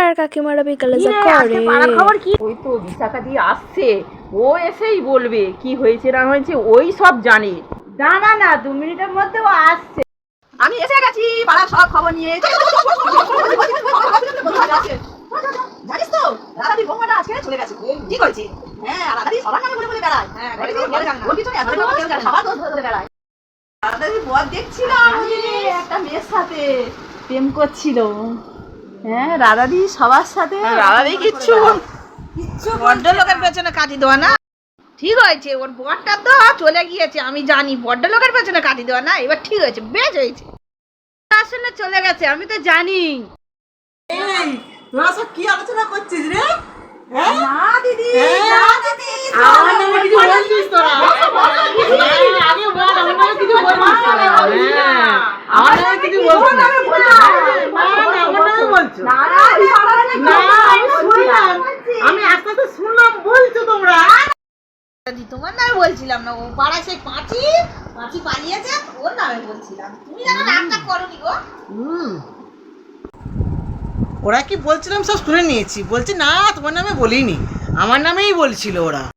আর কাকিমারা বিকালে যা করে। ওই তো বিশাখা দিয়ে আসছে, ও এসেই বলবে কি হয়েছে না হয়েছে, ওই সব জানে। দাঁড়া না 2 মিনিটের মধ্যে ও আসছে। আমি এসে গেছি পাড়ার সব খবর নিয়ে। জানিস তো দাদাদি বৌমাটা আজকে চলে গেছে, ঠিক হয়েছে। হ্যাঁ, দাদাদি সবার নামে বলে বলে বেড়ায়। হ্যাঁ, ওর পিছনে এত লোক সবার দোষ ধরে বেড়ায়। দাদাদি বর দেখছিলাম একটা মেয়ের সাথে প্রেম করছিল। হ্যাঁ, রাধাদি সবার সাথে। রাধাদি কিচ্ছু বড্ড লোকের পেছনে কাটি দেওয়া না ঠিক হয়েছে। ওর বরটা তো চলে গিয়েছে, আমি জানি। বড্ড লোকের পেছনে কাটি দেওয়া না, এবার ঠিক হয়েছে, বেশ হয়েছে। আসলে চলে গেছে, আমি তো জানি। তোরা সব কি আলোচনা করছিস রে? না দিদি, না দিদি, আমার নামে কিছু বলছিস তোরা? আগে বল, আমার নামে কিছু বলছিস তোরা? আমার নামে কিছু বলছিস? না, আমার নামে বলছো? না, আমি শুনলাম, আমি আস্তে আস্তে শুনলাম বলছো তোমরা। তোমার নামে বলছিলাম না, ও পাড়ায় সেই পাঁচি পালিয়েছে, ওর নামে বলছিলাম। তুমি যেন নামটা করোনি গো। ওরা কি বলছিলাম সব শুনে নিয়েছি। বলছে না, তোমার নামে বলিনি, আমার নামেই বলছিল ওরা।